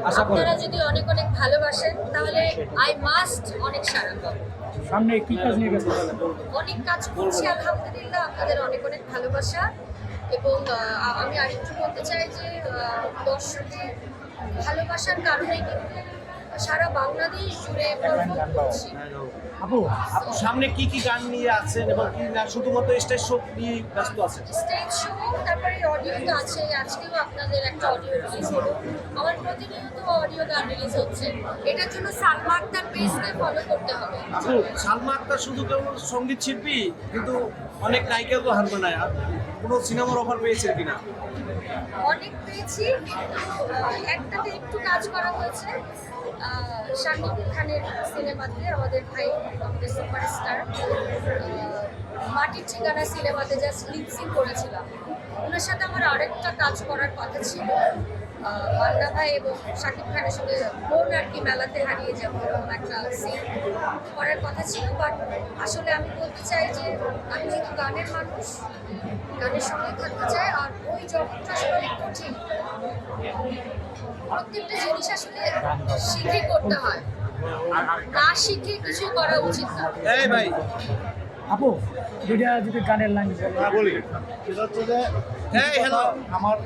আপনারা যদি অনেক অনেক ভালোবাসেন তাহলে আই মাস্ট অনেক সারা পাবো। সামনে কি কাজ নিয়ে গেছে? অনেক কাজ করছি আলহামদুলিল্লাহ, আপনাদের অনেক অনেক ভালোবাসা। এবং আমি আরেকটু বলতে চাই যে দর্শকের ভালোবাসার কারণে কিন্তু সারা বাংলাদেশ জুড়ে পারফর্ম করছি। আপু আপু সামনে কি কি গান নিয়ে আছেন এবং কি না শুধুমাত্র স্টেজ শো নিয়ে ব্যস্ত আছেন? স্টেজ শো, তারপরে অডিও তো আছে। আজকেও আপনাদের একটা অডিও রিলিজ হলো। আমার প্রতিনিয়ত অডিও গান রিলিজ হচ্ছে। এটার জন্য সালমা আক্তার পেজকে ফলো করতে হবে। আপু সালমা আক্তার শুধু কেবল সঙ্গীত শিল্পী, কিন্তু অনেক নায়িকা তো হার মানায়। কোনো সিনেমার অফার পেয়েছেন কিনা? অনেক পেয়েছি, কিন্তু একটাতে একটু কাজ করা হয়েছে। শাকিব খানের সিনেমাতে, আমাদের ভাই, আমাদের সুপারস্টার, মাটির ঠিকানা সিনেমাতে জাস্ট লিপসিং করেছিলাম। ওনার সাথে আমার আরেকটা কাজ করার কথা ছিল, মান্না ভাই এবং শাকিব খানের সাথে বোন আর কি মেলাতে হারিয়ে যাবো, এরকম একটা সিন করার কথা ছিল। বাট আসলে আমি বলতে চাই যে আমি যেহেতু গানের মানুষ, গানের সঙ্গে থাকতে চাই। আর ওই জগৎটা আসলে অনেক কঠিন, প্রত্যেকটা জিনিস আসলে শিখে করতে হয়, না শিখে কিছু করা উচিত না। এই ভাই আপু দুইটা যদি গানের লাইন বলি সেটা হচ্ছে যে এই হ্যালো আমার